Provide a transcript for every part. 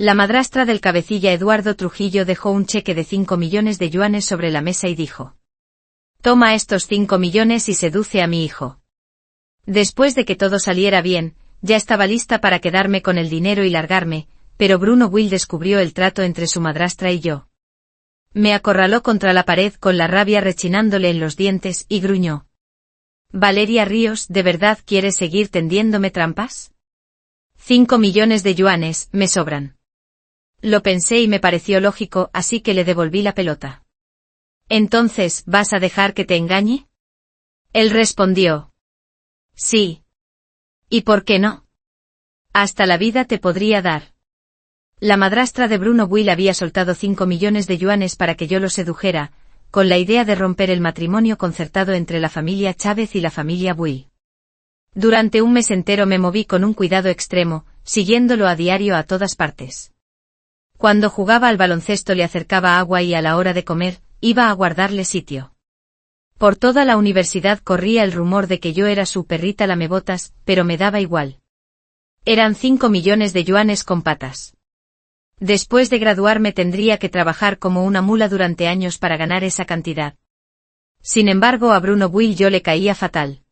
La madrastra del cabecilla Eduardo Trujillo dejó un cheque de 5 millones de yuanes sobre la mesa y dijo: «Toma estos 5 millones y seduce a mi hijo». Después de que todo saliera bien, ya estaba lista para quedarme con el dinero y largarme, pero Bruno Will descubrió el trato entre su madrastra y yo. Me acorraló contra la pared con la rabia rechinándole en los dientes y gruñó: «Valeria Ríos, ¿de verdad quieres seguir tendiéndome trampas? 5 millones de yuanes, me sobran». Lo pensé y me pareció lógico, así que le devolví la pelota. «¿Entonces, vas a dejar que te engañe?». Él respondió: «Sí. ¿Y por qué no? Hasta la vida te podría dar». La madrastra de Bruno Will había soltado 5 millones de yuanes para que yo lo sedujera, con la idea de romper el matrimonio concertado entre la familia Chávez y la familia Will. Durante un mes entero me moví con un cuidado extremo, siguiéndolo a diario a todas partes. Cuando jugaba al baloncesto le acercaba agua y a la hora de comer, iba a guardarle sitio. Por toda la universidad corría el rumor de que yo era su perrita lamebotas, pero me daba igual. Eran 5 millones de yuanes con patas. Después de graduarme tendría que trabajar como una mula durante años para ganar esa cantidad. Sin embargo, a Bruno Will yo le caía fatal.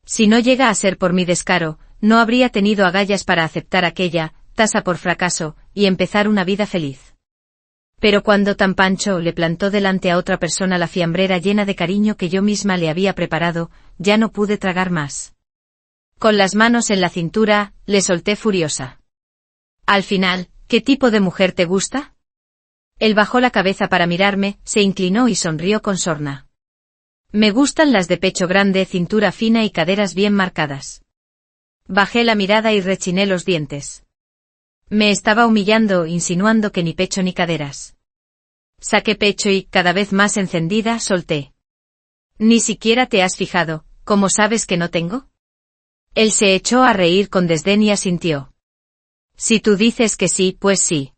Si no llega a ser por mi descaro, no habría tenido agallas para aceptar aquella tasa por fracaso y empezar una vida feliz. Pero cuando tan Pancho le plantó delante a otra persona la fiambrera llena de cariño que yo misma le había preparado, ya no pude tragar más. Con las manos en la cintura, le solté furiosa: «Al final, ¿qué tipo de mujer te gusta?». Él bajó la cabeza para mirarme, se inclinó y sonrió con sorna. «Me gustan las de pecho grande, cintura fina y caderas bien marcadas». Bajé la mirada y rechiné los dientes. Me estaba humillando, insinuando que ni pecho ni caderas. Saqué pecho y, cada vez más encendida, solté: «Ni siquiera te has fijado, ¿cómo sabes que no tengo?». Él se echó a reír con desdén y asintió: «Si tú dices que sí, pues sí».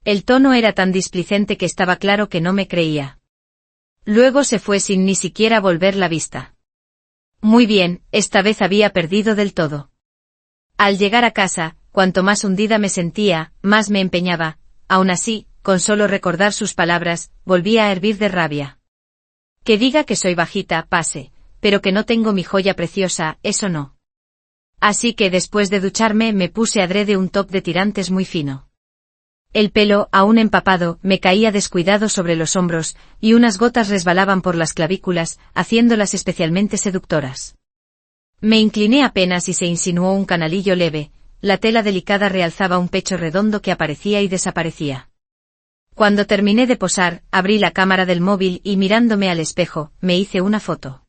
El tono era tan displicente que estaba claro que no me creía. Luego se fue sin ni siquiera volver la vista. Muy bien, esta vez había perdido del todo. Al llegar a casa, cuanto más hundida me sentía, más me empeñaba. Aún así, con solo recordar sus palabras, volvía a hervir de rabia. Que diga que soy bajita, pase, pero que no tengo mi joya preciosa, eso no. Así que después de ducharme me puse adrede un top de tirantes muy fino. El pelo, aún empapado, me caía descuidado sobre los hombros, y unas gotas resbalaban por las clavículas, haciéndolas especialmente seductoras. Me incliné apenas y se insinuó un canalillo leve. La tela delicada realzaba un pecho redondo que aparecía y desaparecía. Cuando terminé de posar, abrí la cámara del móvil y mirándome al espejo, me hice una foto.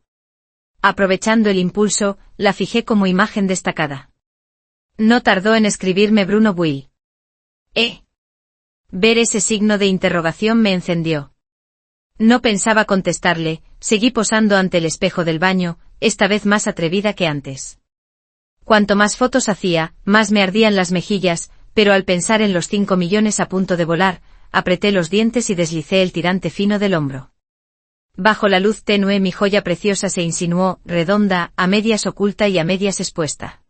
Aprovechando el impulso, la fijé como imagen destacada. No tardó en escribirme Bruno Will. Ver ese signo de interrogación me encendió. No pensaba contestarle, seguí posando ante el espejo del baño, esta vez más atrevida que antes. Cuanto más fotos hacía, más me ardían las mejillas, pero al pensar en los 5 millones a punto de volar, apreté los dientes y deslicé el tirante fino del hombro. Bajo la luz tenue mi joya preciosa se insinuó, redonda, a medias oculta y a medias expuesta.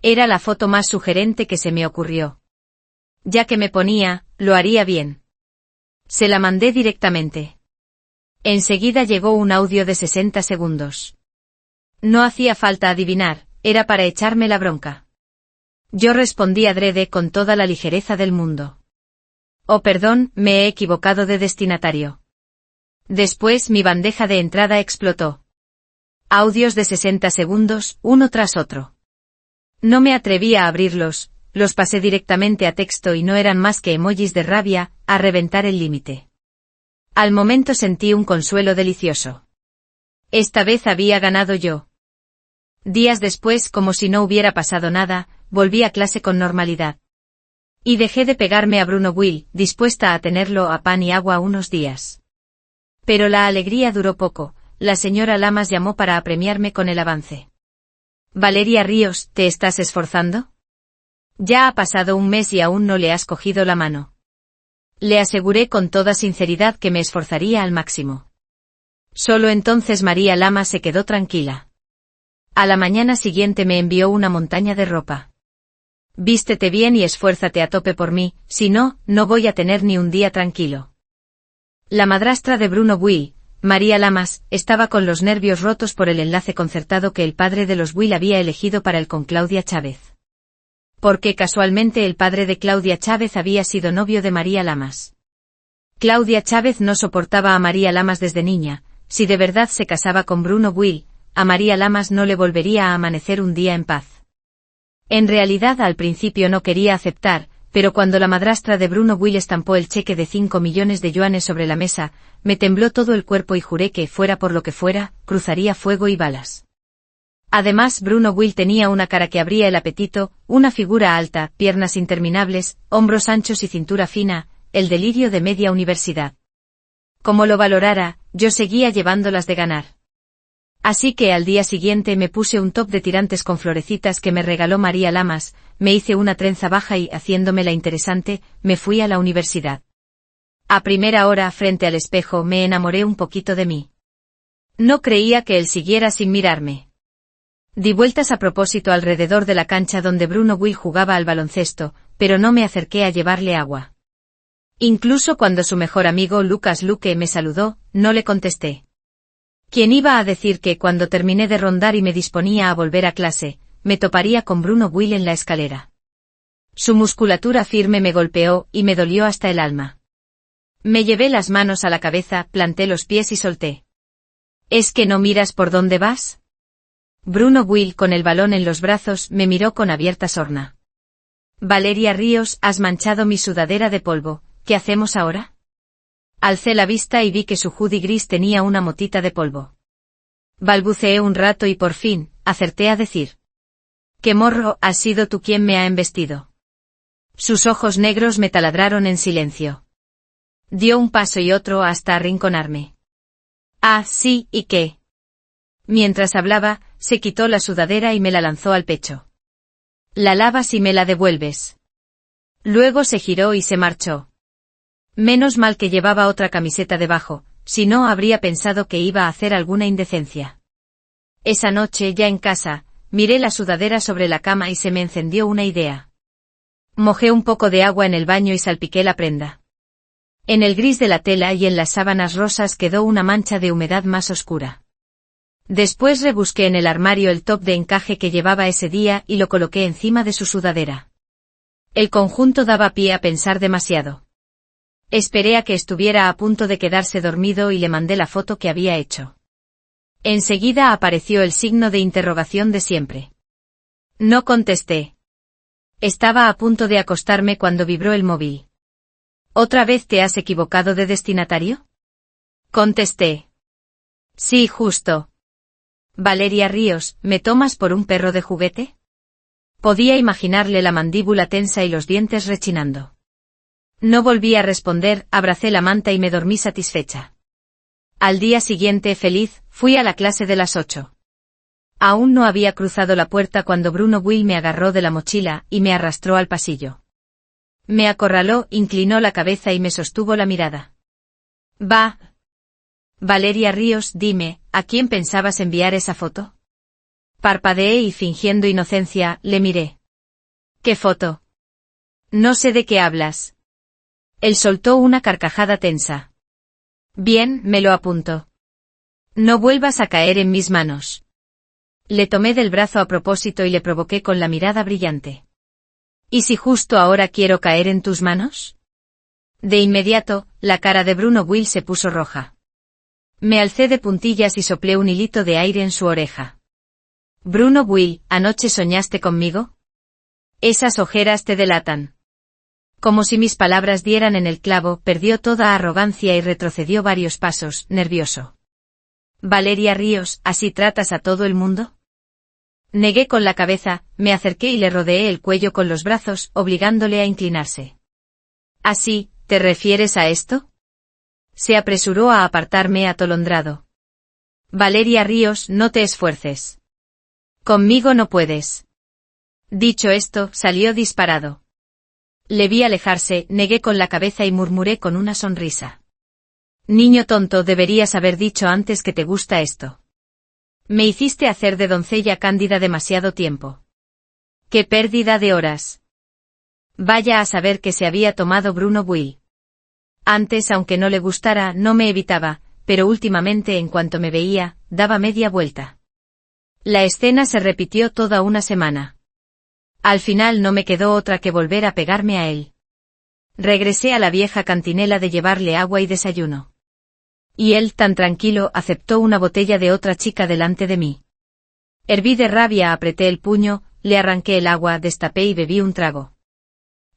Era la foto más sugerente que se me ocurrió. Ya que me ponía, lo haría bien. Se la mandé directamente. Enseguida llegó un audio de 60 segundos. No hacía falta adivinar, era para echarme la bronca. Yo respondí adrede con toda la ligereza del mundo: «Oh, perdón, me he equivocado de destinatario». Después mi bandeja de entrada explotó. Audios de 60 segundos, uno tras otro. No me atreví a abrirlos, los pasé directamente a texto y no eran más que emojis de rabia, a reventar el límite. Al momento sentí un consuelo delicioso. Esta vez había ganado yo. Días después, como si no hubiera pasado nada, volví a clase con normalidad. Y dejé de pegarme a Bruno Will, dispuesta a tenerlo a pan y agua unos días. Pero la alegría duró poco, la señora Lamas llamó para apremiarme con el avance. «Valeria Ríos, ¿te estás esforzando? Ya ha pasado un mes y aún no le has cogido la mano». Le aseguré con toda sinceridad que me esforzaría al máximo. Solo entonces María Lamas se quedó tranquila. A la mañana siguiente me envió una montaña de ropa. Vístete bien y esfuérzate a tope por mí, si no, no voy a tener ni un día tranquilo. La madrastra de Bruno Will, María Lamas, estaba con los nervios rotos por el enlace concertado que el padre de los Will había elegido para él con Claudia Chávez. Porque casualmente el padre de Claudia Chávez había sido novio de María Lamas. Claudia Chávez no soportaba a María Lamas desde niña. Si de verdad se casaba con Bruno Will, a María Lamas no le volvería a amanecer un día en paz. En realidad al principio no quería aceptar, pero cuando la madrastra de Bruno Will estampó el cheque de 5 millones de yuanes sobre la mesa, me tembló todo el cuerpo y juré que, fuera por lo que fuera, cruzaría fuego y balas. Además Bruno Will tenía una cara que abría el apetito, una figura alta, piernas interminables, hombros anchos y cintura fina, el delirio de media universidad. Como lo valorara, yo seguía llevándolas de ganar. Así que al día siguiente me puse un top de tirantes con florecitas que me regaló María Lamas, me hice una trenza baja y, haciéndomela interesante, me fui a la universidad. A primera hora, frente al espejo, me enamoré un poquito de mí. No creía que él siguiera sin mirarme. Di vueltas a propósito alrededor de la cancha donde Bruno Will jugaba al baloncesto, pero no me acerqué a llevarle agua. Incluso cuando su mejor amigo Lucas Luque me saludó, no le contesté. ¿Quién iba a decir que cuando terminé de rondar y me disponía a volver a clase, me toparía con Bruno Will en la escalera? Su musculatura firme me golpeó y me dolió hasta el alma. Me llevé las manos a la cabeza, planté los pies y solté. ¿Es que no miras por dónde vas? Bruno Will, con el balón en los brazos, me miró con abierta sorna. Valeria Ríos, has manchado mi sudadera de polvo, ¿qué hacemos ahora? Alcé la vista y vi que su hoodie gris tenía una motita de polvo. Balbuceé un rato y por fin, acerté a decir. ¿Qué morro, has sido tú quien me ha embestido? Sus ojos negros me taladraron en silencio. Dio un paso y otro hasta arrinconarme. Ah, sí, ¿y qué? Mientras hablaba, se quitó la sudadera y me la lanzó al pecho. La lavas y me la devuelves. Luego se giró y se marchó. Menos mal que llevaba otra camiseta debajo, si no habría pensado que iba a hacer alguna indecencia. Esa noche, ya en casa, miré la sudadera sobre la cama y se me encendió una idea. Mojé un poco de agua en el baño y salpiqué la prenda. En el gris de la tela y en las sábanas rosas quedó una mancha de humedad más oscura. Después rebusqué en el armario el top de encaje que llevaba ese día y lo coloqué encima de su sudadera. El conjunto daba pie a pensar demasiado. Esperé a que estuviera a punto de quedarse dormido y le mandé la foto que había hecho. Enseguida apareció el signo de interrogación de siempre. No contesté. Estaba a punto de acostarme cuando vibró el móvil. ¿Otra vez te has equivocado de destinatario? Contesté. Sí, justo. Valeria Ríos, ¿me tomas por un perro de juguete? Podía imaginarle la mandíbula tensa y los dientes rechinando. No volví a responder, abracé la manta y me dormí satisfecha. Al día siguiente, feliz, fui a la clase de las 8. Aún no había cruzado la puerta cuando Bruno Will me agarró de la mochila y me arrastró al pasillo. Me acorraló, inclinó la cabeza y me sostuvo la mirada. Va. Valeria Ríos, dime, ¿a quién pensabas enviar esa foto? Parpadeé y fingiendo inocencia, le miré. ¿Qué foto? No sé de qué hablas. Él soltó una carcajada tensa. Bien, me lo apunto. No vuelvas a caer en mis manos. Le tomé del brazo a propósito y le provoqué con la mirada brillante. ¿Y si justo ahora quiero caer en tus manos? De inmediato, la cara de Bruno Will se puso roja. Me alcé de puntillas y soplé un hilito de aire en su oreja. Bruno Will, ¿anoche soñaste conmigo? Esas ojeras te delatan. Como si mis palabras dieran en el clavo, perdió toda arrogancia y retrocedió varios pasos, nervioso. Valeria Ríos, ¿así tratas a todo el mundo? Negué con la cabeza, me acerqué y le rodeé el cuello con los brazos, obligándole a inclinarse. ¿Así, te refieres a esto? Se apresuró a apartarme atolondrado. Valeria Ríos, no te esfuerces. Conmigo no puedes. Dicho esto, salió disparado. Le vi alejarse, negué con la cabeza y murmuré con una sonrisa. Niño tonto, deberías haber dicho antes que te gusta esto. Me hiciste hacer de doncella cándida demasiado tiempo. ¡Qué pérdida de horas! Vaya a saber qué se había tomado Bruno Will. Antes, aunque no le gustara, no me evitaba, pero últimamente en cuanto me veía, daba media vuelta. La escena se repitió toda una semana. Al final no me quedó otra que volver a pegarme a él. Regresé a la vieja cantinela de llevarle agua y desayuno. Y él, tan tranquilo, aceptó una botella de otra chica delante de mí. Herví de rabia, apreté el puño, le arranqué el agua, destapé y bebí un trago.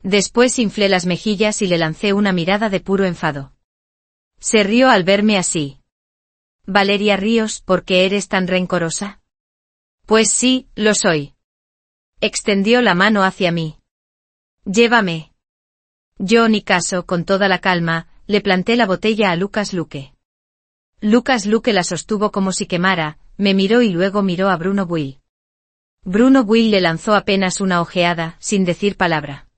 Después inflé las mejillas y le lancé una mirada de puro enfado. Se rió al verme así. Valeria Ríos, ¿por qué eres tan rencorosa? Pues sí, lo soy. Extendió la mano hacia mí. Llévame. Yo ni caso, con toda la calma, le planté la botella a Lucas Luque. Lucas Luque la sostuvo como si quemara, me miró y luego miró a Bruno Will. Bruno Will le lanzó apenas una ojeada, sin decir palabra.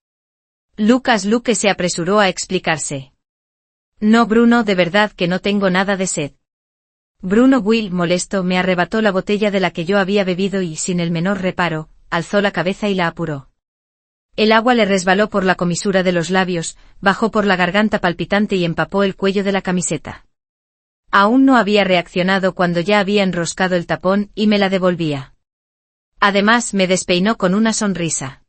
Lucas Luque se apresuró a explicarse. No, Bruno, de verdad que no tengo nada de sed. Bruno Will, molesto, me arrebató la botella de la que yo había bebido y, sin el menor reparo, alzó la cabeza y la apuró. El agua le resbaló por la comisura de los labios, bajó por la garganta palpitante y empapó el cuello de la camiseta. Aún no había reaccionado cuando ya había enroscado el tapón y me la devolvía. Además, me despeinó con una sonrisa.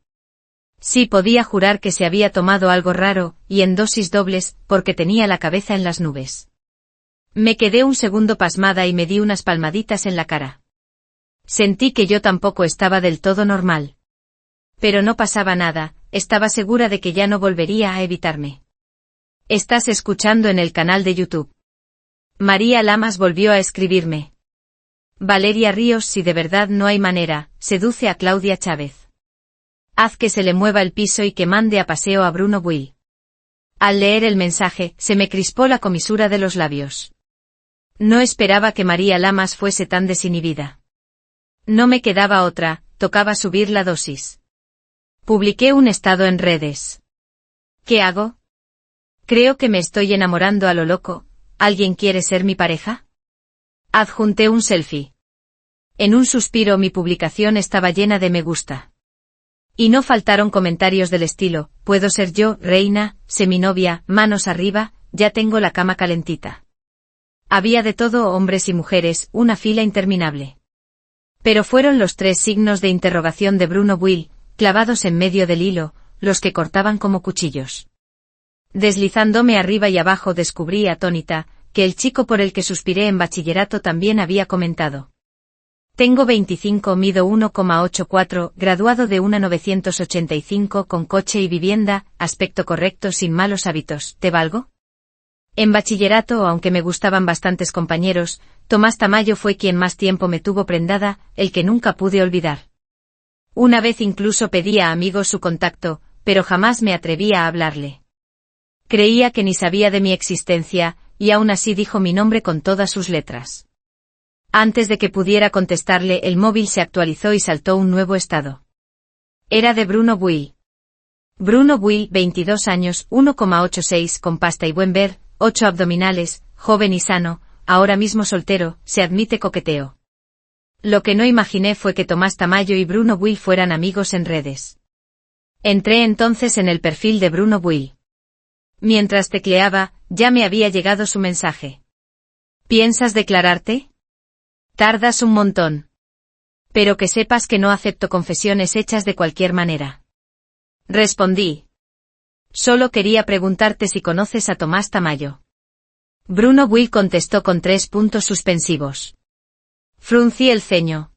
Sí, podía jurar que se había tomado algo raro, y en dosis dobles, porque tenía la cabeza en las nubes. Me quedé un segundo pasmada y me di unas palmaditas en la cara. Sentí que yo tampoco estaba del todo normal. Pero no pasaba nada, estaba segura de que ya no volvería a evitarme. Estás escuchando en el canal de YouTube. María Lamas volvió a escribirme. Valeria Ríos, si de verdad no hay manera, seduce a Claudia Chávez. Haz que se le mueva el piso y que mande a paseo a Bruno Will. Al leer el mensaje, se me crispó la comisura de los labios. No esperaba que María Lamas fuese tan desinhibida. No me quedaba otra, tocaba subir la dosis. Publiqué un estado en redes. ¿Qué hago? Creo que me estoy enamorando a lo loco. ¿Alguien quiere ser mi pareja? Adjunté un selfie. En un suspiro mi publicación estaba llena de me gusta. Y no faltaron comentarios del estilo, puedo ser yo, reina, seminovia, manos arriba, ya tengo la cama calentita. Había de todo, hombres y mujeres, una fila interminable. Pero fueron los 3 signos de interrogación de Bruno Will, clavados en medio del hilo, los que cortaban como cuchillos. Deslizándome arriba y abajo descubrí, atónita, que el chico por el que suspiré en bachillerato también había comentado. Tengo 25, mido 1,84, graduado de una 985 con coche y vivienda, aspecto correcto sin malos hábitos, ¿te valgo? En bachillerato, aunque me gustaban bastantes compañeros, Tomás Tamayo fue quien más tiempo me tuvo prendada, el que nunca pude olvidar. Una vez incluso pedí a amigos su contacto, pero jamás me atreví a hablarle. Creía que ni sabía de mi existencia, y aún así dijo mi nombre con todas sus letras. Antes de que pudiera contestarle, el móvil se actualizó y saltó un nuevo estado. Era de Bruno Will. Bruno Will, 22 años, 1,86 con pasta y buen ver, 8 abdominales, joven y sano, ahora mismo soltero, se admite coqueteo. Lo que no imaginé fue que Tomás Tamayo y Bruno Will fueran amigos en redes. Entré entonces en el perfil de Bruno Will. Mientras tecleaba, ya me había llegado su mensaje. ¿Piensas declararte? Tardas un montón. Pero que sepas que no acepto confesiones hechas de cualquier manera. Respondí. Solo quería preguntarte si conoces a Tomás Tamayo. Bruno Will contestó con 3 puntos suspensivos. Fruncí el ceño.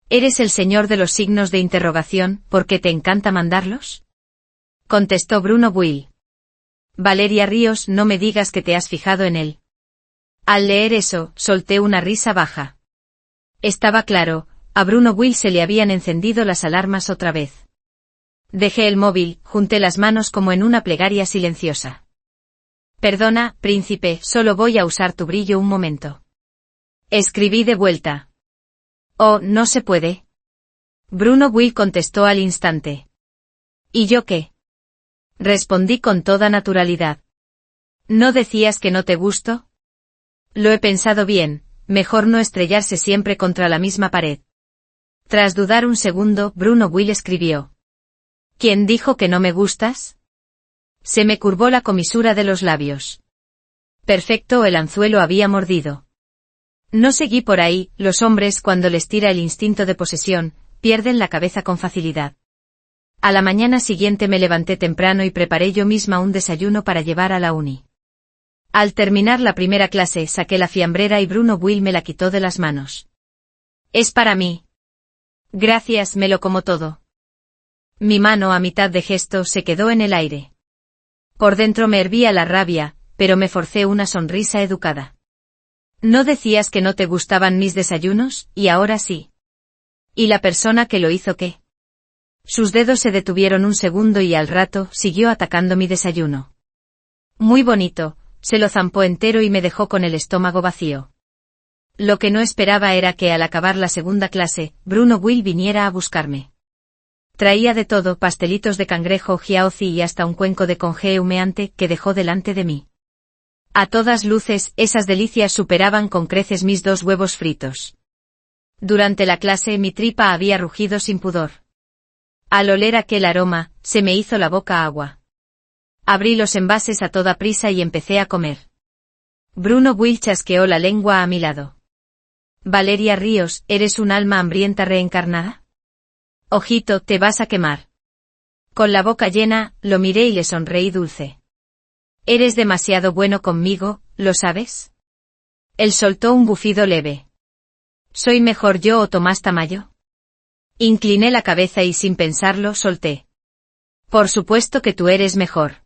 ¿Eres el señor de los signos de interrogación, porque te encanta mandarlos? Contestó Bruno Will. Valeria Ríos, no me digas que te has fijado en él. Al leer eso, solté una risa baja. Estaba claro, a Bruno Will se le habían encendido las alarmas otra vez. Dejé el móvil, junté las manos como en una plegaria silenciosa. Perdona, príncipe, solo voy a usar tu brillo un momento. Escribí de vuelta. Oh, no se puede. Bruno Will contestó al instante. ¿Y yo qué? Respondí con toda naturalidad. ¿No decías que no te gusto? Lo he pensado bien, mejor no estrellarse siempre contra la misma pared. Tras dudar un segundo, Bruno Will escribió. ¿Quién dijo que no me gustas? Se me curvó la comisura de los labios. Perfecto, el anzuelo había mordido. No seguí por ahí, los hombres cuando les tira el instinto de posesión, pierden la cabeza con facilidad. A la mañana siguiente me levanté temprano y preparé yo misma un desayuno para llevar a la uni. Al terminar la primera clase saqué la fiambrera y Bruno Will me la quitó de las manos. Es para mí. Gracias, me lo como todo. Mi mano a mitad de gesto se quedó en el aire. Por dentro me hervía la rabia, pero me forcé una sonrisa educada. ¿No decías que no te gustaban mis desayunos, y ahora sí? ¿Y la persona que lo hizo qué? Sus dedos se detuvieron un segundo y al rato siguió atacando mi desayuno. Muy bonito, se lo zampó entero y me dejó con el estómago vacío. Lo que no esperaba era que al acabar la segunda clase, Bruno Will viniera a buscarme. Traía de todo, pastelitos de cangrejo, jiaozi y hasta un cuenco de congé humeante que dejó delante de mí. A todas luces, esas delicias superaban con creces mis 2 huevos fritos. Durante la clase mi tripa había rugido sin pudor. Al oler aquel aroma, se me hizo la boca agua. Abrí los envases a toda prisa y empecé a comer. Bruno Will chasqueó la lengua a mi lado. Valeria Ríos, ¿eres un alma hambrienta reencarnada? Ojito, te vas a quemar. Con la boca llena, lo miré y le sonreí dulce. Eres demasiado bueno conmigo, ¿lo sabes? Él soltó un bufido leve. ¿Soy mejor yo o Tomás Tamayo? Incliné la cabeza y sin pensarlo solté. Por supuesto que tú eres mejor.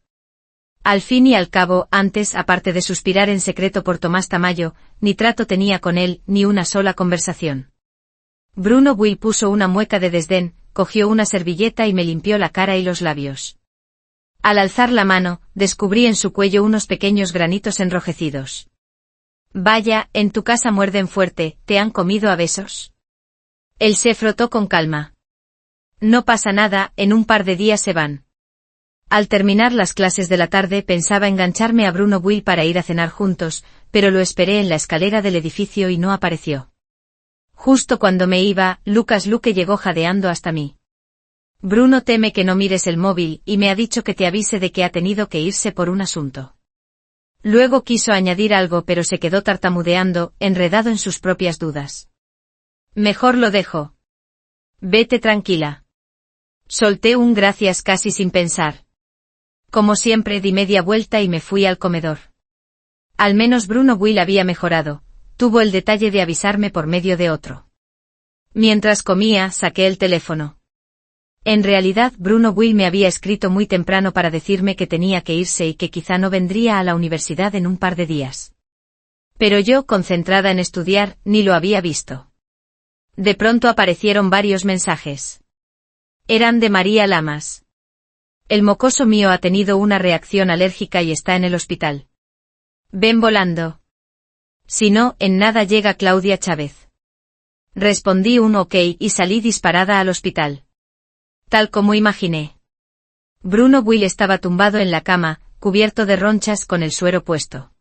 Al fin y al cabo, antes, aparte de suspirar en secreto por Tomás Tamayo, ni trato tenía con él, ni una sola conversación. Bruno Will puso una mueca de desdén, cogió una servilleta y me limpió la cara y los labios. Al alzar la mano, descubrí en su cuello unos pequeños granitos enrojecidos. Vaya, en tu casa muerden fuerte, ¿te han comido a besos? Él se frotó con calma. No pasa nada, en un par de días se van. Al terminar las clases de la tarde pensaba engancharme a Bruno Will para ir a cenar juntos, pero lo esperé en la escalera del edificio y no apareció. Justo cuando me iba, Lucas Luque llegó jadeando hasta mí. Bruno teme que no mires el móvil y me ha dicho que te avise de que ha tenido que irse por un asunto. Luego quiso añadir algo pero se quedó tartamudeando, enredado en sus propias dudas. Mejor lo dejo. Vete tranquila. Solté un gracias casi sin pensar. Como siempre di media vuelta y me fui al comedor. Al menos Bruno Will había mejorado, tuvo el detalle de avisarme por medio de otro. Mientras comía, saqué el teléfono. En realidad, Bruno Will me había escrito muy temprano para decirme que tenía que irse y que quizá no vendría a la universidad en un par de días. Pero yo, concentrada en estudiar, ni lo había visto. De pronto aparecieron varios mensajes. Eran de María Lamas. El mocoso mío ha tenido una reacción alérgica y está en el hospital. Ven volando. Si no, en nada llega Claudia Chávez. Respondí un ok y salí disparada al hospital. Tal como imaginé. Bruno Will estaba tumbado en la cama, cubierto de ronchas con el suero puesto.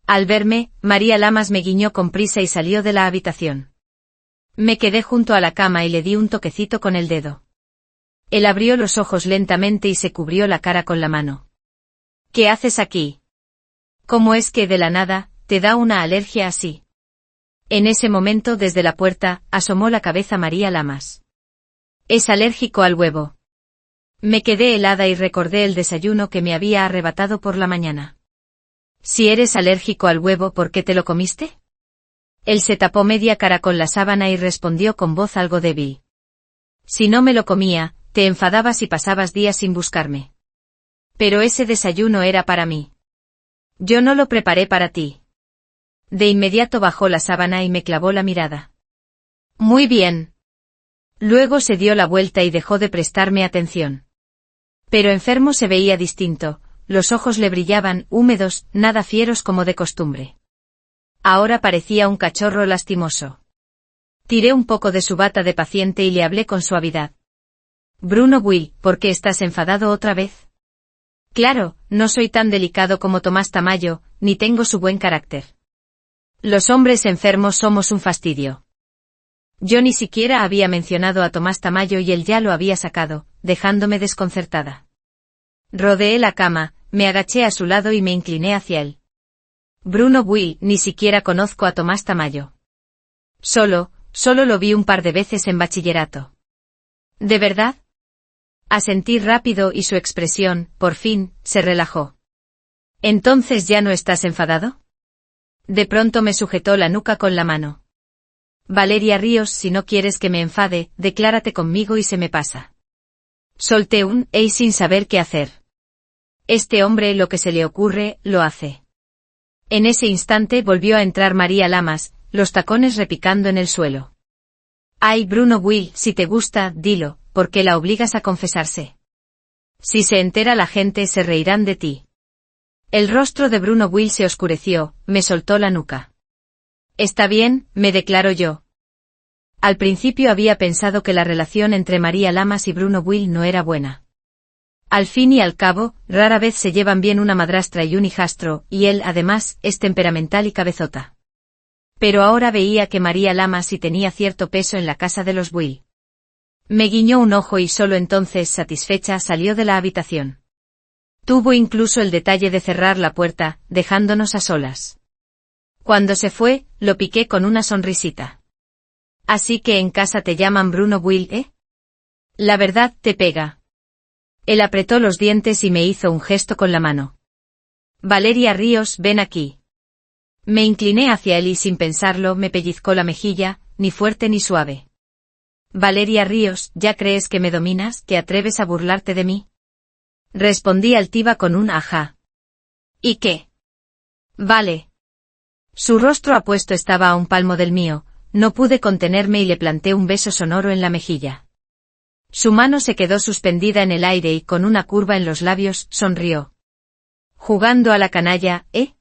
Al verme, María Lamas me guiñó con prisa y salió de la habitación. Me quedé junto a la cama y le di un toquecito con el dedo. Él abrió los ojos lentamente y se cubrió la cara con la mano. ¿Qué haces aquí? ¿Cómo es que de la nada, te da una alergia así? En ese momento desde la puerta, asomó la cabeza María Lamas. Es alérgico al huevo. Me quedé helada y recordé el desayuno que me había arrebatado por la mañana. Si eres alérgico al huevo, ¿por qué te lo comiste? Él se tapó media cara con la sábana y respondió con voz algo débil. Si no me lo comía, te enfadabas y pasabas días sin buscarme. Pero ese desayuno era para mí. Yo no lo preparé para ti. De inmediato bajó la sábana y me clavó la mirada. Muy bien. Luego se dio la vuelta y dejó de prestarme atención. Pero enfermo se veía distinto, los ojos le brillaban, húmedos, nada fieros como de costumbre. Ahora parecía un cachorro lastimoso. Tiré un poco de su bata de paciente y le hablé con suavidad. Bruno Will, ¿por qué estás enfadado otra vez? Claro, no soy tan delicado como Tomás Tamayo, ni tengo su buen carácter. Los hombres enfermos somos un fastidio. Yo ni siquiera había mencionado a Tomás Tamayo y él ya lo había sacado, dejándome desconcertada. Rodeé la cama, me agaché a su lado y me incliné hacia él. Bruno Will, ni siquiera conozco a Tomás Tamayo. Solo lo vi un par de veces en bachillerato. ¿De verdad? Asentí rápido y su expresión, por fin, se relajó. ¿Entonces ya no estás enfadado? De pronto me sujetó la nuca con la mano. Valeria Ríos, si no quieres que me enfade, declárate conmigo y se me pasa. Solté un «ey» sin saber qué hacer. Este hombre lo que se le ocurre, lo hace. En ese instante volvió a entrar María Lamas, los tacones repicando en el suelo. Ay, Bruno Will, si te gusta, dilo, ¿por qué la obligas a confesarse? Si se entera la gente se reirán de ti. El rostro de Bruno Will se oscureció, me soltó la nuca. Está bien, me declaro yo. Al principio había pensado que la relación entre María Lamas y Bruno Will no era buena. Al fin y al cabo, rara vez se llevan bien una madrastra y un hijastro, y él, además, es temperamental y cabezota. Pero ahora veía que María Lamas sí tenía cierto peso en la casa de los Will. Me guiñó un ojo y solo entonces, satisfecha, salió de la habitación. Tuvo incluso el detalle de cerrar la puerta, dejándonos a solas. Cuando se fue, lo piqué con una sonrisita. Así que en casa te llaman Bruno Will, ¿eh? La verdad te pega. Él apretó los dientes y me hizo un gesto con la mano. Valeria Ríos, ven aquí. Me incliné hacia él y sin pensarlo me pellizcó la mejilla, ni fuerte ni suave. Valeria Ríos, ¿ya crees que me dominas, que atreves a burlarte de mí? Respondí altiva con un ajá. ¿Y qué? Vale. Su rostro apuesto estaba a un palmo del mío, no pude contenerme y le planté un beso sonoro en la mejilla. Su mano se quedó suspendida en el aire y con una curva en los labios, sonrió. Jugando a la canalla, ¿eh?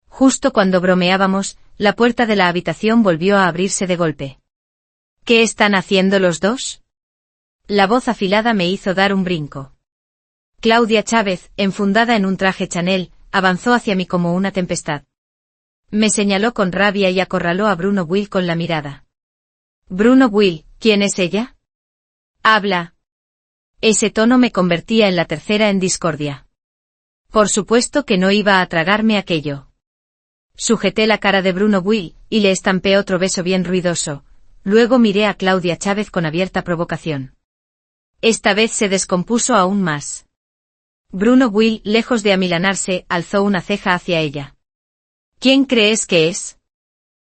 Justo cuando bromeábamos, la puerta de la habitación volvió a abrirse de golpe. ¿Qué están haciendo los dos? La voz afilada me hizo dar un brinco. Claudia Chávez, enfundada en un traje Chanel, avanzó hacia mí como una tempestad. Me señaló con rabia y acorraló a Bruno Will con la mirada. Bruno Will, ¿quién es ella? Habla. Ese tono me convertía en la tercera en discordia. Por supuesto que no iba a tragarme aquello. Sujeté la cara de Bruno Will, y le estampé otro beso bien ruidoso, luego miré a Claudia Chávez con abierta provocación. Esta vez se descompuso aún más. Bruno Will, lejos de amilanarse, alzó una ceja hacia ella. ¿Quién crees que es?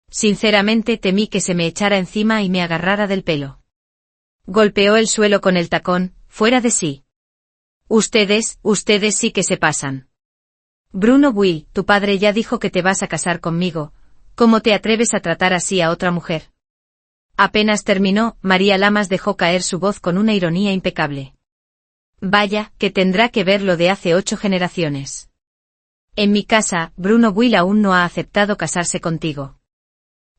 Sinceramente temí que se me echara encima y me agarrara del pelo. Golpeó el suelo con el tacón, fuera de sí. Ustedes sí que se pasan. Bruno Will, tu padre ya dijo que te vas a casar conmigo, ¿cómo te atreves a tratar así a otra mujer? Apenas terminó, María Lamas dejó caer su voz con una ironía impecable. Vaya, que tendrá que ver lo de hace 8 generaciones. En mi casa, Bruno Will aún no ha aceptado casarse contigo.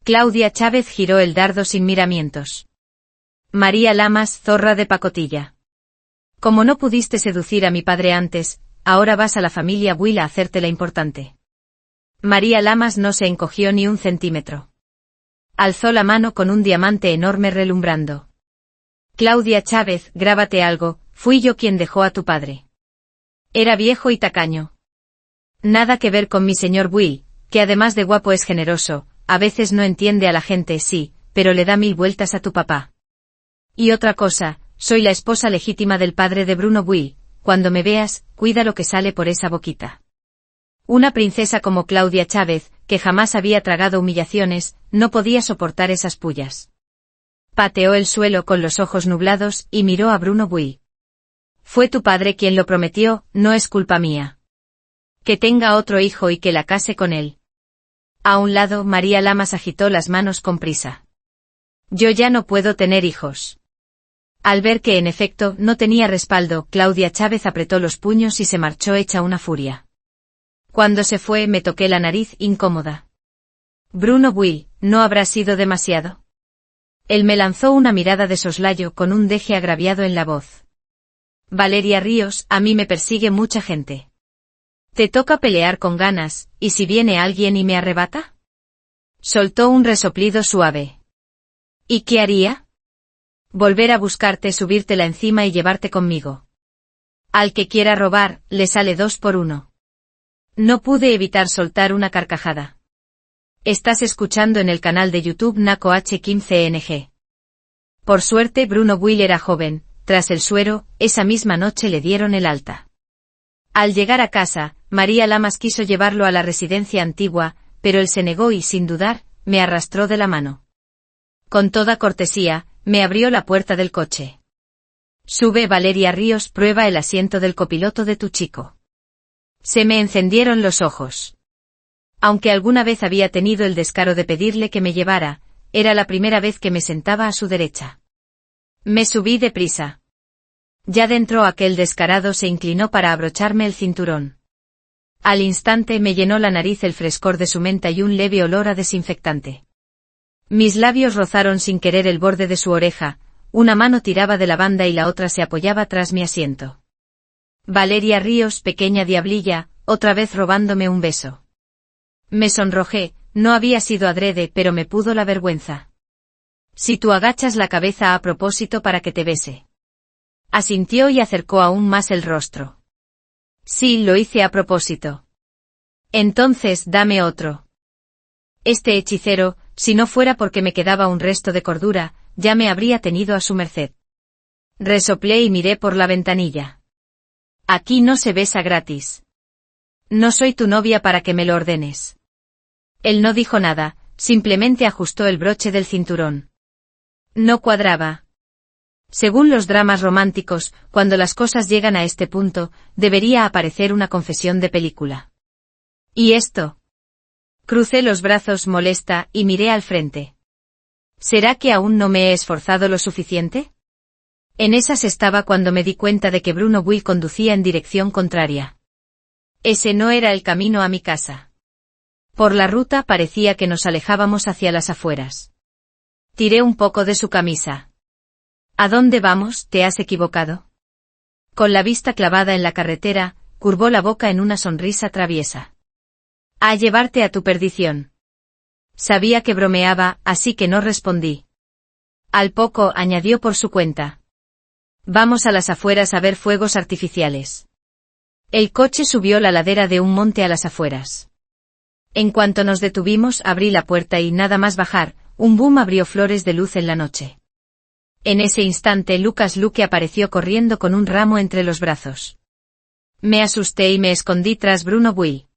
Claudia Chávez giró el dardo sin miramientos. María Lamas, zorra de pacotilla. Como no pudiste seducir a mi padre antes, ahora vas a la familia Will a hacerte la importante. María Lamas no se encogió ni un centímetro. Alzó la mano con un diamante enorme relumbrando. Claudia Chávez, grábate algo, fui yo quien dejó a tu padre. Era viejo y tacaño. Nada que ver con mi señor Will, que además de guapo es generoso, a veces no entiende a la gente, sí, pero le da 1000 vueltas a tu papá. Y otra cosa, soy la esposa legítima del padre de Bruno Will, cuando me veas, cuida lo que sale por esa boquita. Una princesa como Claudia Chávez, que jamás había tragado humillaciones, no podía soportar esas pullas. Pateó el suelo con los ojos nublados y miró a Bruno Will. Fue tu padre quien lo prometió, no es culpa mía. Que tenga otro hijo y que la case con él. A un lado, María Lamas agitó las manos con prisa. Yo ya no puedo tener hijos. Al ver que en efecto no tenía respaldo, Claudia Chávez apretó los puños y se marchó hecha una furia. Cuando se fue me toqué la nariz incómoda. Bruno Will, ¿no habrá sido demasiado? Él me lanzó una mirada de soslayo con un deje agraviado en la voz. Valeria Ríos, a mí me persigue mucha gente. Te toca pelear con ganas, ¿y si viene alguien y me arrebata? Soltó un resoplido suave. ¿Y qué haría? Volver a buscarte, subírtela encima y llevarte conmigo. Al que quiera robar, le sale 2 por 1. No pude evitar soltar una carcajada. Estás escuchando en el canal de YouTube Naco H15NG. Por suerte Bruno Will era joven, tras el suero, esa misma noche le dieron el alta. Al llegar a casa, María Lamas quiso llevarlo a la residencia antigua, pero él se negó y, sin dudar, me arrastró de la mano. Con toda cortesía, me abrió la puerta del coche. Sube, Valeria Ríos, prueba el asiento del copiloto de tu chico. Se me encendieron los ojos. Aunque alguna vez había tenido el descaro de pedirle que me llevara, era la primera vez que me sentaba a su derecha. Me subí deprisa. Ya dentro, aquel descarado se inclinó para abrocharme el cinturón. Al instante me llenó la nariz el frescor de su menta y un leve olor a desinfectante. Mis labios rozaron sin querer el borde de su oreja, una mano tiraba de la banda y la otra se apoyaba tras mi asiento. Valeria Ríos, pequeña diablilla, otra vez robándome un beso. Me sonrojé, no había sido adrede, pero me pudo la vergüenza. Si tú agachas la cabeza a propósito para que te bese. Asintió y acercó aún más el rostro. Sí, lo hice a propósito. Entonces, dame otro. Este hechicero, si no fuera porque me quedaba un resto de cordura, ya me habría tenido a su merced. Resoplé y miré por la ventanilla. Aquí no se besa gratis. No soy tu novia para que me lo ordenes. Él no dijo nada, simplemente ajustó el broche del cinturón. No cuadraba. Según los dramas románticos, cuando las cosas llegan a este punto, debería aparecer una confesión de película. ¿Y esto? Crucé los brazos molesta y miré al frente. ¿Será que aún no me he esforzado lo suficiente? En esas estaba cuando me di cuenta de que Bruno Will conducía en dirección contraria. Ese no era el camino a mi casa. Por la ruta parecía que nos alejábamos hacia las afueras. Tiré un poco de su camisa. ¿A dónde vamos? ¿Te has equivocado? Con la vista clavada en la carretera, curvó la boca en una sonrisa traviesa. A llevarte a tu perdición. Sabía que bromeaba, así que no respondí. Al poco, añadió por su cuenta. Vamos a las afueras a ver fuegos artificiales. El coche subió la ladera de un monte a las afueras. En cuanto nos detuvimos, abrí la puerta y nada más bajar, un boom abrió flores de luz en la noche. En ese instante Lucas Luque apareció corriendo con un ramo entre los brazos. Me asusté y me escondí tras Bruno Will.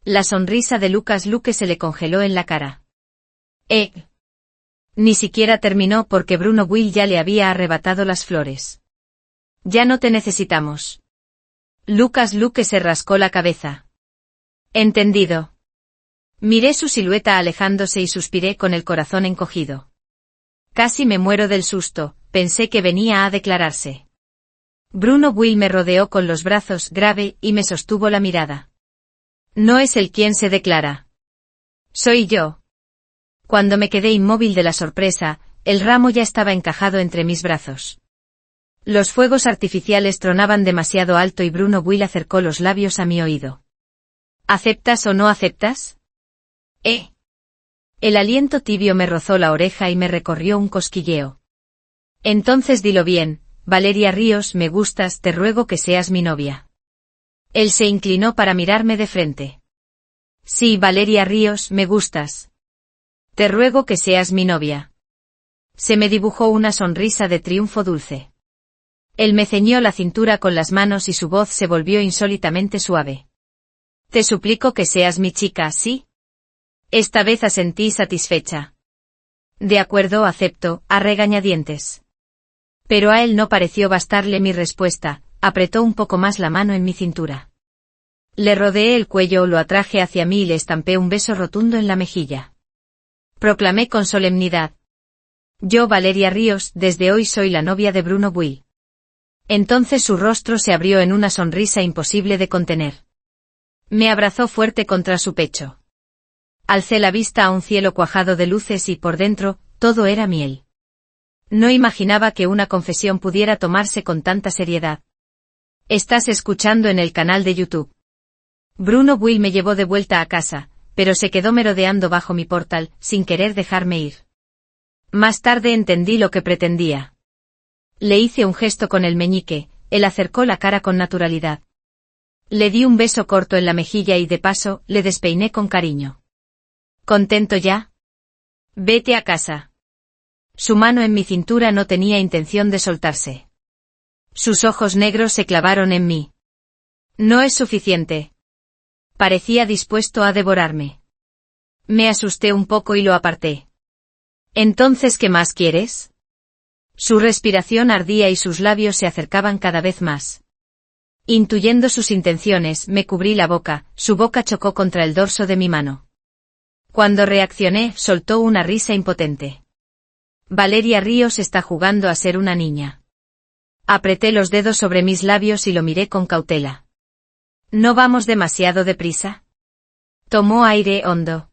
La sonrisa de Lucas Luque se le congeló en la cara. Ni siquiera terminó porque Bruno Will ya le había arrebatado las flores. Ya no te necesitamos. Lucas Luque se rascó la cabeza. Entendido. Miré su silueta alejándose y suspiré con el corazón encogido. Casi me muero del susto, pensé que venía a declararse. Bruno Will me rodeó con los brazos grave y me sostuvo la mirada. No es él quien se declara. Soy yo. Cuando me quedé inmóvil de la sorpresa, el ramo ya estaba encajado entre mis brazos. Los fuegos artificiales tronaban demasiado alto y Bruno Will acercó los labios a mi oído. ¿Aceptas o no aceptas? El aliento tibio me rozó la oreja y me recorrió un cosquilleo. Entonces dilo bien, Valeria Ríos, me gustas, te ruego que seas mi novia. Él se inclinó para mirarme de frente. Sí, Valeria Ríos, me gustas. Te ruego que seas mi novia. Se me dibujó una sonrisa de triunfo dulce. Él me ceñió la cintura con las manos y su voz se volvió insólitamente suave. Te suplico que seas mi chica, ¿sí? Esta vez asentí satisfecha. De acuerdo, acepto, a regañadientes. Pero a él no pareció bastarle mi respuesta, apretó un poco más la mano en mi cintura. Le rodeé el cuello, lo atraje hacia mí y le estampé un beso rotundo en la mejilla. Proclamé con solemnidad. Yo, Valeria Ríos, desde hoy soy la novia de Bruno Will. Entonces su rostro se abrió en una sonrisa imposible de contener. Me abrazó fuerte contra su pecho. Alcé la vista a un cielo cuajado de luces y por dentro, todo era miel. No imaginaba que una confesión pudiera tomarse con tanta seriedad. Estás escuchando en el canal de YouTube. Bruno Will me llevó de vuelta a casa, pero se quedó merodeando bajo mi portal, sin querer dejarme ir. Más tarde entendí lo que pretendía. Le hice un gesto con el meñique, él acercó la cara con naturalidad. Le di un beso corto en la mejilla y de paso, le despeiné con cariño. ¿Contento ya? Vete a casa. Su mano en mi cintura no tenía intención de soltarse. Sus ojos negros se clavaron en mí. No es suficiente. Parecía dispuesto a devorarme. Me asusté un poco y lo aparté. ¿Entonces qué más quieres? Su respiración ardía y sus labios se acercaban cada vez más. Intuyendo sus intenciones, me cubrí la boca, su boca chocó contra el dorso de mi mano. Cuando reaccioné, soltó una risa impotente. Valeria Ríos está jugando a ser una niña. Apreté los dedos sobre mis labios y lo miré con cautela. ¿No vamos demasiado deprisa? Tomó aire hondo.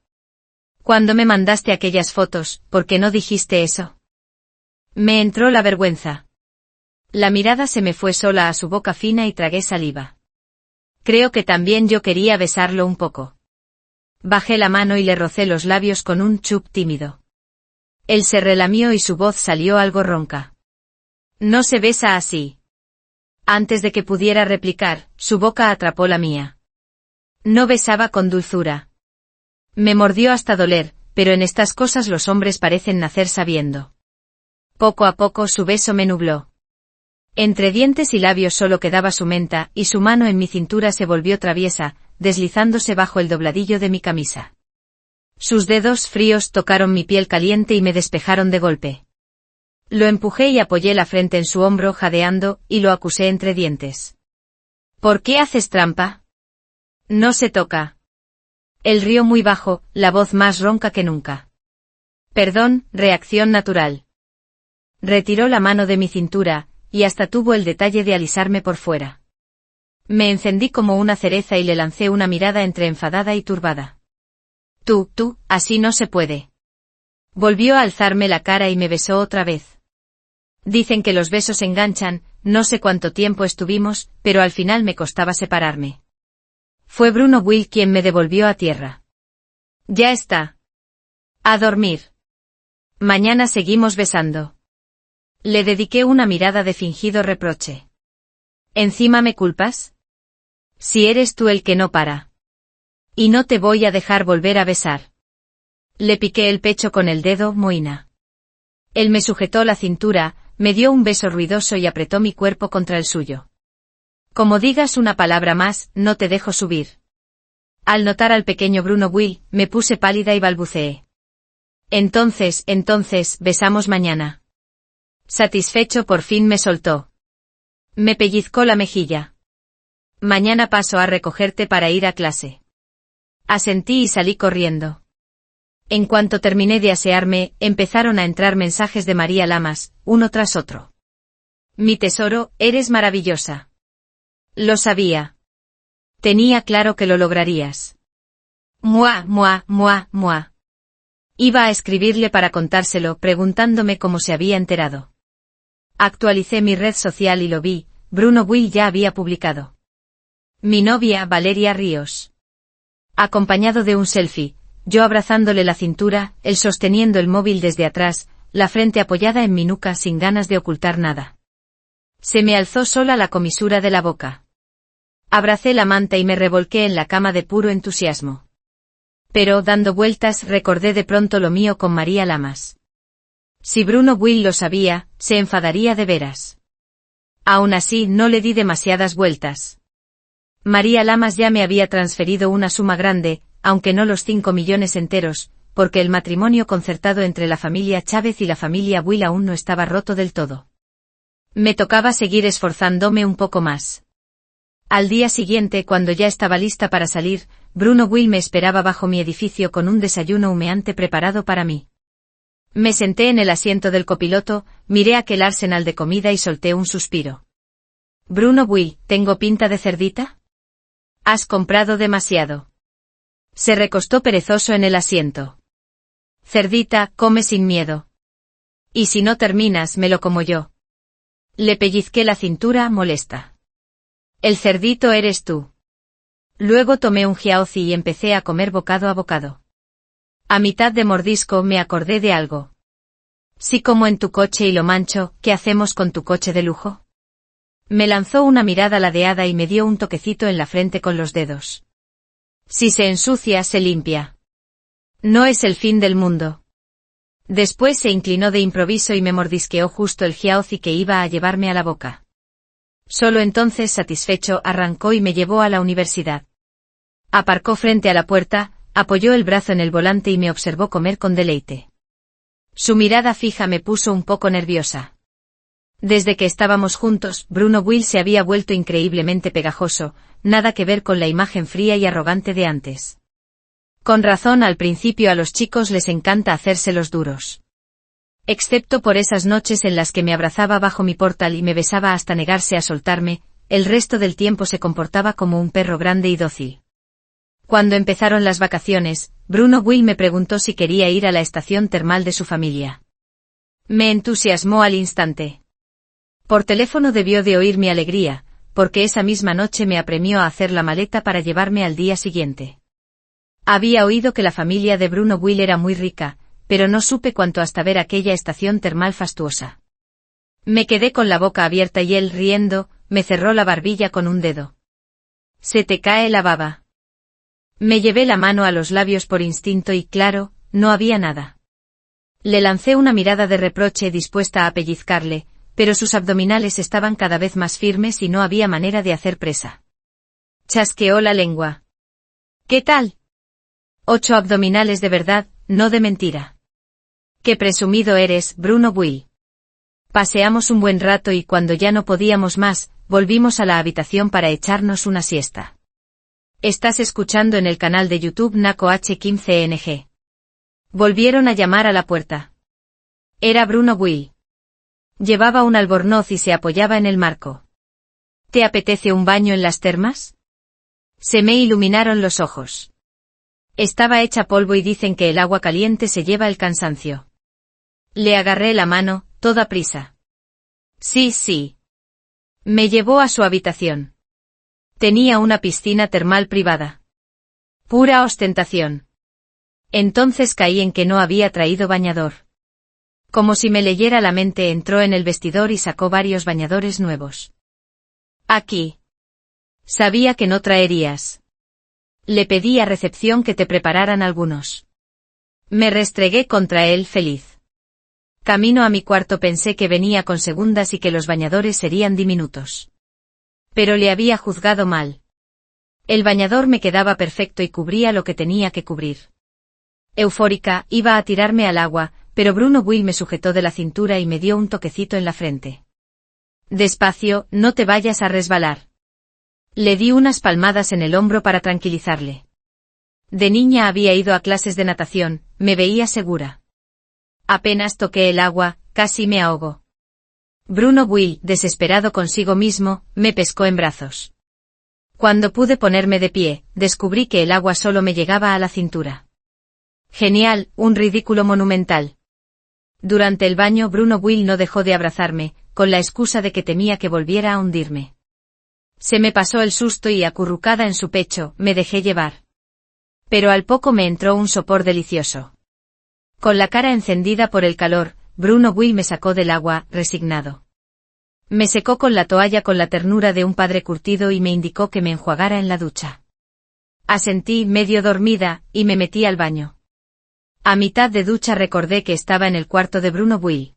Cuando me mandaste aquellas fotos, ¿por qué no dijiste eso? Me entró la vergüenza. La mirada se me fue sola a su boca fina y tragué saliva. Creo que también yo quería besarlo un poco. Bajé la mano y le rocé los labios con un chup tímido. Él se relamió y su voz salió algo ronca. No se besa así. Antes de que pudiera replicar, su boca atrapó la mía. No besaba con dulzura. Me mordió hasta doler, pero en estas cosas los hombres parecen nacer sabiendo. Poco a poco su beso me nubló. Entre dientes y labios solo quedaba su menta, y su mano en mi cintura se volvió traviesa, deslizándose bajo el dobladillo de mi camisa. Sus dedos fríos tocaron mi piel caliente y me despejaron de golpe. Lo empujé y apoyé la frente en su hombro jadeando, y lo acusé entre dientes. ¿Por qué haces trampa? No se toca. Él rió muy bajo, la voz más ronca que nunca. Perdón, reacción natural. Retiró la mano de mi cintura, y hasta tuvo el detalle de alisarme por fuera. Me encendí como una cereza y le lancé una mirada entre enfadada y turbada. Tú, así no se puede. Volvió a alzarme la cara y me besó otra vez. Dicen que los besos enganchan, no sé cuánto tiempo estuvimos, pero al final me costaba separarme. Fue Bruno Will quien me devolvió a tierra. Ya está. A dormir. Mañana seguimos besando. Le dediqué una mirada de fingido reproche. ¿Encima me culpas? Si eres tú el que no para. Y no te voy a dejar volver a besar. Le piqué el pecho con el dedo, mohina. Él me sujetó la cintura, me dio un beso ruidoso y apretó mi cuerpo contra el suyo. Como digas una palabra más, no te dejo subir. Al notar al pequeño Bruno Will, me puse pálida y balbuceé. Entonces, besamos mañana. Satisfecho por fin me soltó. Me pellizcó la mejilla. Mañana paso a recogerte para ir a clase. Asentí y salí corriendo. En cuanto terminé de asearme, empezaron a entrar mensajes de María Lamas, uno tras otro. Mi tesoro, eres maravillosa. Lo sabía. Tenía claro que lo lograrías. Mua. Iba a escribirle para contárselo, preguntándome cómo se había enterado. Actualicé mi red social y lo vi, Bruno Will ya había publicado. Mi novia, Valeria Ríos. Acompañado de un selfie, yo abrazándole la cintura, él sosteniendo el móvil desde atrás, la frente apoyada en mi nuca sin ganas de ocultar nada. Se me alzó sola la comisura de la boca. Abracé la manta y me revolqué en la cama de puro entusiasmo. Pero, dando vueltas, recordé de pronto lo mío con María Lamas. Si Bruno Will lo sabía, se enfadaría de veras. Aún así, no le di demasiadas vueltas. María Lamas ya me había transferido una suma grande, aunque no los 5 millones enteros, porque el matrimonio concertado entre la familia Chávez y la familia Will aún no estaba roto del todo. Me tocaba seguir esforzándome un poco más. Al día siguiente, cuando ya estaba lista para salir, Bruno Will me esperaba bajo mi edificio con un desayuno humeante preparado para mí. Me senté en el asiento del copiloto, miré aquel arsenal de comida y solté un suspiro. Bruno Will, ¿tengo pinta de cerdita? Has comprado demasiado. Se recostó perezoso en el asiento. Cerdita, come sin miedo. Y si no terminas, me lo como yo. Le pellizqué la cintura, molesta. El cerdito eres tú. Luego tomé un jiaozi y empecé a comer bocado a bocado. A mitad de mordisco me acordé de algo. Si como en tu coche y lo mancho, ¿qué hacemos con tu coche de lujo? Me lanzó una mirada ladeada y me dio un toquecito en la frente con los dedos. Si se ensucia, se limpia. No es el fin del mundo. Después se inclinó de improviso y me mordisqueó justo el jiaozi que iba a llevarme a la boca. Solo entonces, satisfecho, arrancó y me llevó a la universidad. Aparcó frente a la puerta, apoyó el brazo en el volante y me observó comer con deleite. Su mirada fija me puso un poco nerviosa. Desde que estábamos juntos, Bruno Will se había vuelto increíblemente pegajoso, nada que ver con la imagen fría y arrogante de antes. Con razón, al principio a los chicos les encanta hacerse los duros. Excepto por esas noches en las que me abrazaba bajo mi portal y me besaba hasta negarse a soltarme, el resto del tiempo se comportaba como un perro grande y dócil. Cuando empezaron las vacaciones, Bruno Will me preguntó si quería ir a la estación termal de su familia. Me entusiasmó al instante. Por teléfono debió de oír mi alegría, porque esa misma noche me apremió a hacer la maleta para llevarme al día siguiente. Había oído que la familia de Bruno Will era muy rica, pero no supe cuánto hasta ver aquella estación termal fastuosa. Me quedé con la boca abierta y él, riendo, me cerró la barbilla con un dedo. «Se te cae la baba». Me llevé la mano a los labios por instinto y, claro, no había nada. Le lancé una mirada de reproche dispuesta a pellizcarle, pero sus abdominales estaban cada vez más firmes y no había manera de hacer presa. Chasqueó la lengua. «¿Qué tal?» 8 abdominales de verdad, no de mentira. «Qué presumido eres, Bruno Will». Paseamos un buen rato y cuando ya no podíamos más, volvimos a la habitación para echarnos una siesta. Estás escuchando en el canal de YouTube Naco H15NG. Volvieron a llamar a la puerta. Era Bruno Will. Llevaba un albornoz y se apoyaba en el marco. ¿Te apetece un baño en las termas? Se me iluminaron los ojos. Estaba hecha polvo y dicen que el agua caliente se lleva el cansancio. Le agarré la mano, toda prisa. Sí, sí. Me llevó a su habitación. Tenía una piscina termal privada. Pura ostentación. Entonces caí en que no había traído bañador. Como si me leyera la mente, entró en el vestidor y sacó varios bañadores nuevos. Aquí. Sabía que no traerías. Le pedí a recepción que te prepararan algunos. Me restregué contra él feliz. Camino a mi cuarto pensé que venía con segundas y que los bañadores serían diminutos. Pero le había juzgado mal. El bañador me quedaba perfecto y cubría lo que tenía que cubrir. Eufórica, iba a tirarme al agua, pero Bruno Will me sujetó de la cintura y me dio un toquecito en la frente. Despacio, no te vayas a resbalar. Le di unas palmadas en el hombro para tranquilizarle. De niña había ido a clases de natación, me veía segura. Apenas toqué el agua, casi me ahogó. Bruno Will, desesperado consigo mismo, me pescó en brazos. Cuando pude ponerme de pie, descubrí que el agua solo me llegaba a la cintura. Genial, un ridículo monumental. Durante el baño Bruno Will no dejó de abrazarme, con la excusa de que temía que volviera a hundirme. Se me pasó el susto y acurrucada en su pecho, me dejé llevar. Pero al poco me entró un sopor delicioso. Con la cara encendida por el calor, Bruno Will me sacó del agua, resignado. Me secó con la toalla con la ternura de un padre curtido y me indicó que me enjuagara en la ducha. Asentí, medio dormida, y me metí al baño. A mitad de ducha recordé que estaba en el cuarto de Bruno Will.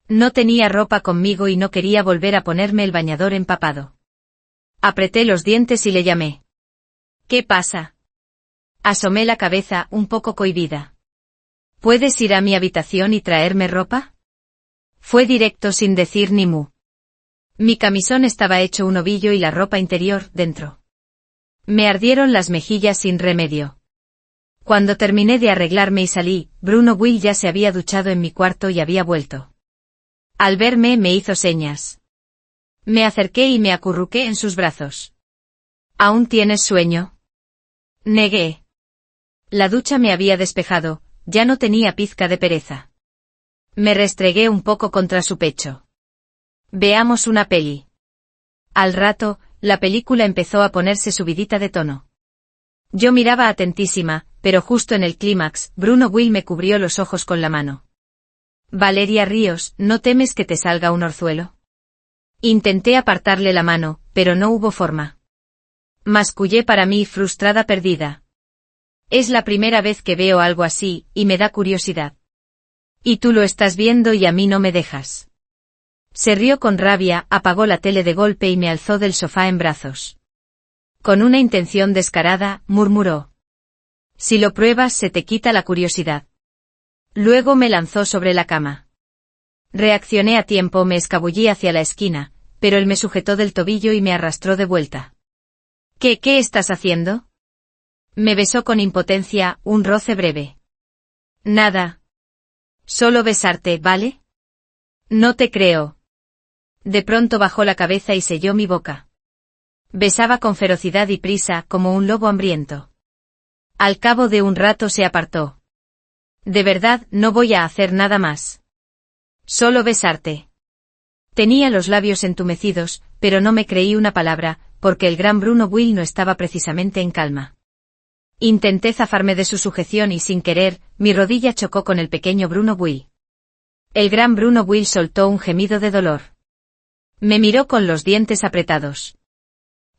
No tenía ropa conmigo y no quería volver a ponerme el bañador empapado. Apreté los dientes y le llamé. ¿Qué pasa? Asomé la cabeza, un poco cohibida. ¿Puedes ir a mi habitación y traerme ropa? Fue directo sin decir ni mu. Mi camisón estaba hecho un ovillo y la ropa interior, dentro. Me ardieron las mejillas sin remedio. Cuando terminé de arreglarme y salí, Bruno Will ya se había duchado en mi cuarto y había vuelto. Al verme me hizo señas. Me acerqué y me acurruqué en sus brazos. ¿Aún tienes sueño? Negué. La ducha me había despejado, ya no tenía pizca de pereza. Me restregué un poco contra su pecho. Veamos una peli. Al rato, la película empezó a ponerse subidita de tono. Yo miraba atentísima, pero justo en el clímax, Bruno Will me cubrió los ojos con la mano. Valeria Ríos, ¿no temes que te salga un orzuelo? Intenté apartarle la mano, pero no hubo forma. Mascullé para mí frustrada perdida. Es la primera vez que veo algo así, y me da curiosidad. Y tú lo estás viendo y a mí no me dejas. Se rió con rabia, apagó la tele de golpe y me alzó del sofá en brazos. Con una intención descarada, murmuró. Si lo pruebas se te quita la curiosidad. Luego me lanzó sobre la cama. Reaccioné a tiempo, me escabullí hacia la esquina, pero él me sujetó del tobillo y me arrastró de vuelta. ¿Qué estás haciendo? Me besó con impotencia, un roce breve. Nada. Solo besarte, ¿vale? No te creo. De pronto bajó la cabeza y selló mi boca. Besaba con ferocidad y prisa, como un lobo hambriento. Al cabo de un rato se apartó. De verdad, no voy a hacer nada más. Solo besarte. Tenía los labios entumecidos, pero no me creí una palabra, porque el gran Bruno Will no estaba precisamente en calma. Intenté zafarme de su sujeción y sin querer, mi rodilla chocó con el pequeño Bruno Will. El gran Bruno Will soltó un gemido de dolor. Me miró con los dientes apretados.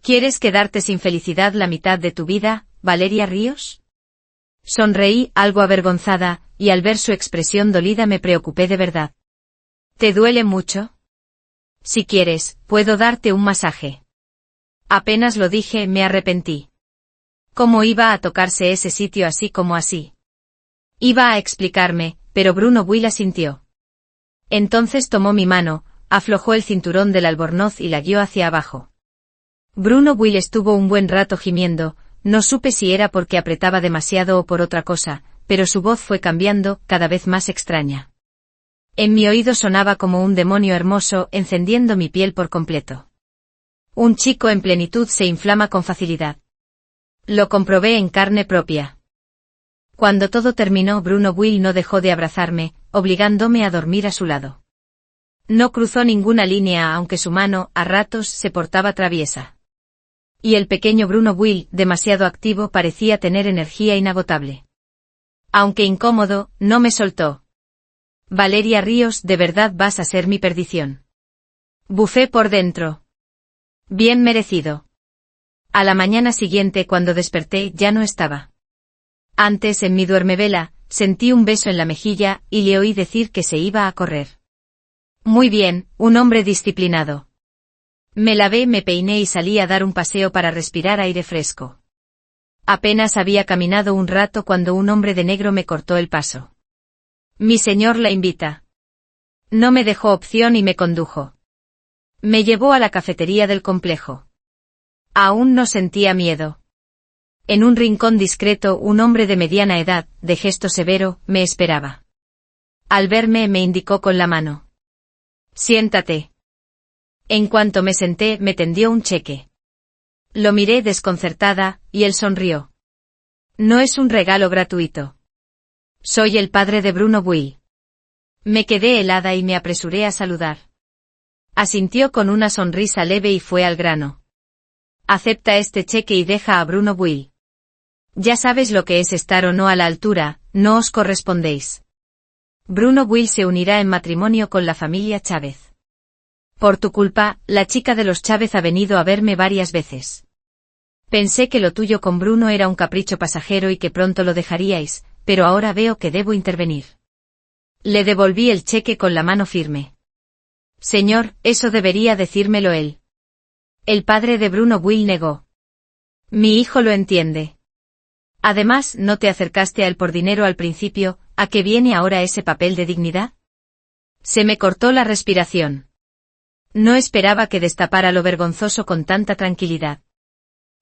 ¿Quieres quedarte sin felicidad la mitad de tu vida, Valeria Ríos? Sonreí, algo avergonzada, y al ver su expresión dolida me preocupé de verdad. ¿Te duele mucho? Si quieres, puedo darte un masaje. Apenas lo dije, me arrepentí. ¿Cómo iba a tocarse ese sitio así como así? Iba a explicarme, pero Bruno Will asintió. Entonces tomó mi mano, aflojó el cinturón del albornoz y la guió hacia abajo. Bruno Will estuvo un buen rato gimiendo, no supe si era porque apretaba demasiado o por otra cosa, pero su voz fue cambiando, cada vez más extraña. En mi oído sonaba como un demonio hermoso, encendiendo mi piel por completo. Un chico en plenitud se inflama con facilidad. Lo comprobé en carne propia. Cuando todo terminó, Bruno Will no dejó de abrazarme, obligándome a dormir a su lado. No cruzó ninguna línea, aunque su mano, a ratos, se portaba traviesa. Y el pequeño Bruno Will, demasiado activo, parecía tener energía inagotable. Aunque incómodo, no me soltó. Valeria Ríos, ¿de verdad vas a ser mi perdición? Bufé por dentro. Bien merecido. A la mañana siguiente, cuando desperté, ya no estaba. Antes, en mi duermevela, sentí un beso en la mejilla, y le oí decir que se iba a correr. Muy bien, un hombre disciplinado. Me lavé, me peiné y salí a dar un paseo para respirar aire fresco. Apenas había caminado un rato cuando un hombre de negro me cortó el paso. Mi señor la invita. No me dejó opción y me condujo. Me llevó a la cafetería del complejo. Aún no sentía miedo. En un rincón discreto, un hombre de mediana edad, de gesto severo, me esperaba. Al verme, me indicó con la mano. Siéntate. En cuanto me senté, me tendió un cheque. Lo miré desconcertada, y él sonrió. No es un regalo gratuito. Soy el padre de Bruno Will. Me quedé helada y me apresuré a saludar. Asintió con una sonrisa leve y fue al grano. Acepta este cheque y deja a Bruno Will. Ya sabes lo que es estar o no a la altura, no os correspondéis. Bruno Will se unirá en matrimonio con la familia Chávez. Por tu culpa, la chica de los Chávez ha venido a verme varias veces. Pensé que lo tuyo con Bruno era un capricho pasajero y que pronto lo dejaríais, pero ahora veo que debo intervenir. Le devolví el cheque con la mano firme. Señor, eso debería decírmelo él. El padre de Bruno Will negó. Mi hijo lo entiende. Además, ¿no te acercaste a él por dinero al principio? ¿A qué viene ahora ese papel de dignidad? Se me cortó la respiración. No esperaba que destapara lo vergonzoso con tanta tranquilidad.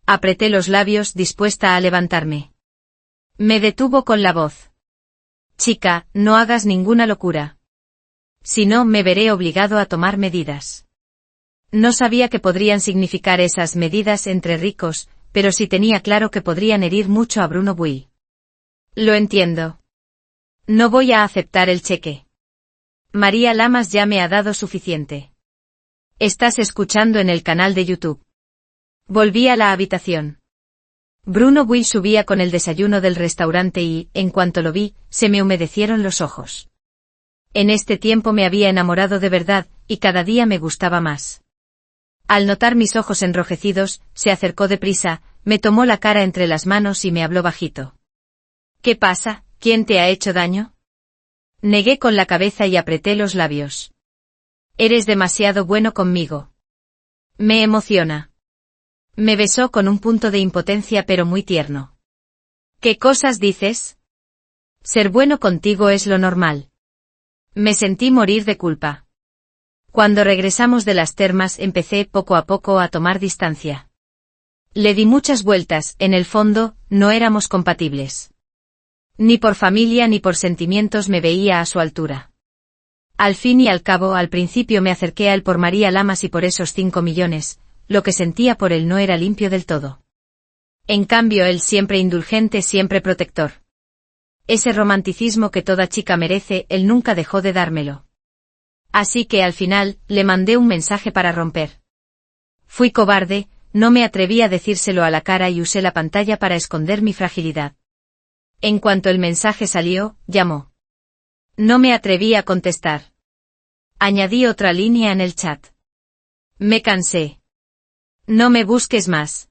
Apreté los labios, dispuesta a levantarme. Me detuvo con la voz. Chica, no hagas ninguna locura. Si no, me veré obligado a tomar medidas. No sabía qué podrían significar esas medidas entre ricos, pero sí tenía claro que podrían herir mucho a Bruno Will. Lo entiendo. No voy a aceptar el cheque. María Lamas ya me ha dado suficiente. Estás escuchando en el canal de YouTube. Volví a la habitación. Bruno Will subía con el desayuno del restaurante y, en cuanto lo vi, se me humedecieron los ojos. En este tiempo me había enamorado de verdad, y cada día me gustaba más. Al notar mis ojos enrojecidos, se acercó deprisa, me tomó la cara entre las manos y me habló bajito. ¿Qué pasa? ¿Quién te ha hecho daño? Negué con la cabeza y apreté los labios. Eres demasiado bueno conmigo. Me emociona. Me besó con un punto de impotencia pero muy tierno. ¿Qué cosas dices? Ser bueno contigo es lo normal. Me sentí morir de culpa. Cuando regresamos de las termas empecé poco a poco a tomar distancia. Le di muchas vueltas, en el fondo, no éramos compatibles. Ni por familia ni por sentimientos me veía a su altura. Al fin y al cabo, al principio me acerqué a él por María Lamas y por esos 5 millones, lo que sentía por él no era limpio del todo. En cambio él siempre indulgente, siempre protector. Ese romanticismo que toda chica merece, él nunca dejó de dármelo. Así que al final, le mandé un mensaje para romper. Fui cobarde, no me atreví a decírselo a la cara y usé la pantalla para esconder mi fragilidad. En cuanto el mensaje salió, llamó. No me atreví a contestar. Añadí otra línea en el chat. Me cansé. No me busques más.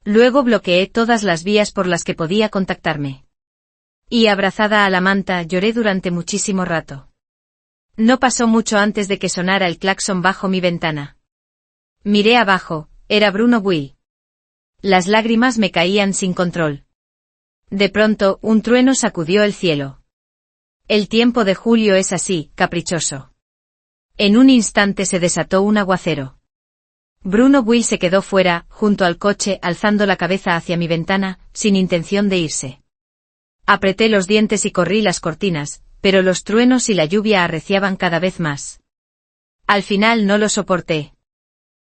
Luego bloqueé todas las vías por las que podía contactarme. Y abrazada a la manta lloré durante muchísimo rato. No pasó mucho antes de que sonara el claxon bajo mi ventana. Miré abajo, era Bruno Buil. Las lágrimas me caían sin control. De pronto, un trueno sacudió el cielo. El tiempo de julio es así, caprichoso. En un instante se desató un aguacero. Bruno Buil se quedó fuera, junto al coche, alzando la cabeza hacia mi ventana, sin intención de irse. Apreté los dientes y corrí las cortinas, pero los truenos y la lluvia arreciaban cada vez más. Al final no lo soporté.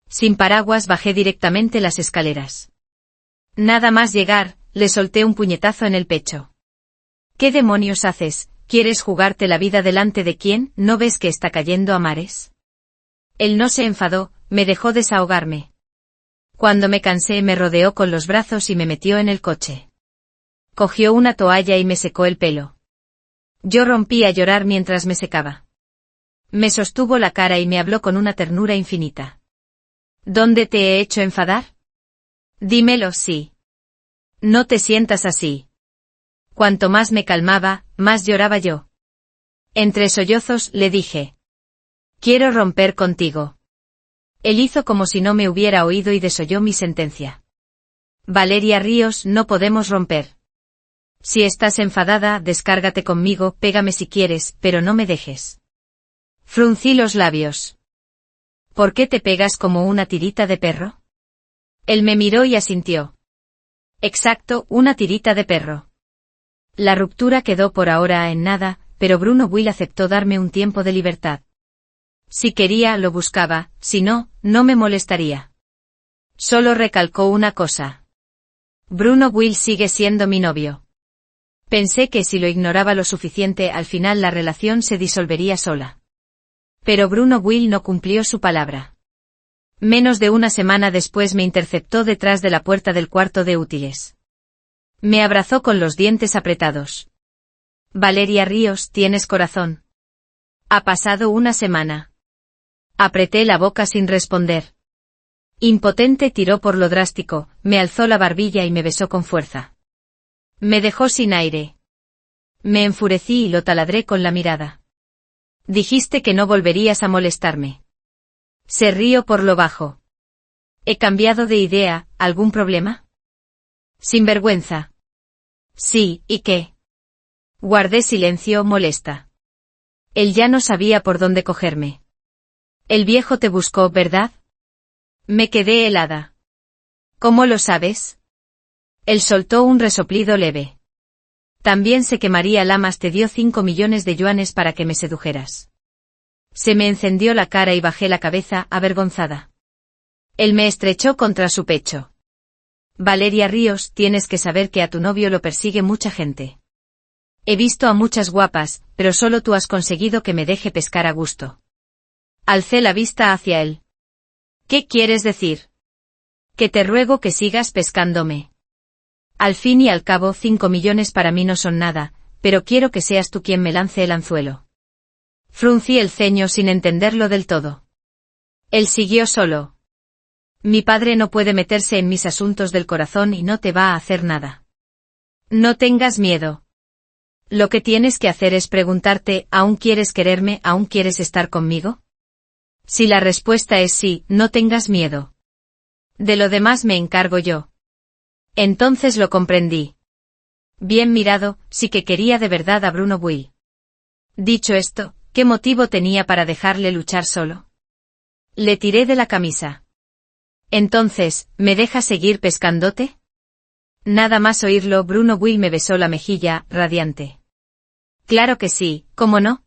Sin paraguas bajé directamente las escaleras. Nada más llegar, le solté un puñetazo en el pecho. ¿Qué demonios haces? ¿Quieres jugarte la vida delante de quién? ¿No ves que está cayendo a mares? Él no se enfadó, me dejó desahogarme. Cuando me cansé me rodeó con los brazos y me metió en el coche. Cogió una toalla y me secó el pelo. Yo rompí a llorar mientras me secaba. Me sostuvo la cara y me habló con una ternura infinita. ¿Dónde te he hecho enfadar? Dímelo, sí. No te sientas así. Cuanto más me calmaba, más lloraba yo. Entre sollozos le dije. Quiero romper contigo. Él hizo como si no me hubiera oído y desoyó mi sentencia. Valeria Ríos, no podemos romper. Si estás enfadada, descárgate conmigo, pégame si quieres, pero no me dejes. Fruncí los labios. ¿Por qué te pegas como una tirita de perro? Él me miró y asintió. Exacto, una tirita de perro. La ruptura quedó por ahora en nada, pero Bruno Buil aceptó darme un tiempo de libertad. Si quería, lo buscaba, si no, no me molestaría. Solo recalcó una cosa. Bruno Buil sigue siendo mi novio. Pensé que si lo ignoraba lo suficiente al final la relación se disolvería sola. Pero Bruno Buil no cumplió su palabra. Menos de una semana después me interceptó detrás de la puerta del cuarto de útiles. Me abrazó con los dientes apretados. Valeria Ríos, tienes corazón. Ha pasado una semana. Apreté la boca sin responder. Impotente tiró por lo drástico, me alzó la barbilla y me besó con fuerza. Me dejó sin aire. Me enfurecí y lo taladré con la mirada. Dijiste que no volverías a molestarme. Se rió por lo bajo. He cambiado de idea, ¿algún problema? Sin vergüenza. Sí, ¿y qué? Guardé silencio, molesta. Él ya no sabía por dónde cogerme. El viejo te buscó, ¿verdad? Me quedé helada. ¿Cómo lo sabes? Él soltó un resoplido leve. También sé que María Lamas te dio 5 millones de yuanes para que me sedujeras. Se me encendió la cara y bajé la cabeza, avergonzada. Él me estrechó contra su pecho. Valeria Ríos, tienes que saber que a tu novio lo persigue mucha gente. He visto a muchas guapas, pero solo tú has conseguido que me deje pescar a gusto. Alcé la vista hacia él. ¿Qué quieres decir? Que te ruego que sigas pescándome. Al fin y al cabo 5 millones para mí no son nada, pero quiero que seas tú quien me lance el anzuelo. Fruncí el ceño sin entenderlo del todo. Él siguió solo. Mi padre no puede meterse en mis asuntos del corazón y no te va a hacer nada. No tengas miedo. Lo que tienes que hacer es preguntarte, ¿aún quieres quererme? ¿Aún quieres estar conmigo? Si la respuesta es sí, no tengas miedo. De lo demás me encargo yo. Entonces lo comprendí. Bien mirado, sí que quería de verdad a Bruno Buil. Dicho esto, ¿qué motivo tenía para dejarle luchar solo? Le tiré de la camisa. Entonces, ¿me dejas seguir pescándote? Nada más oírlo, Bruno Buil me besó la mejilla, radiante. Claro que sí, ¿cómo no?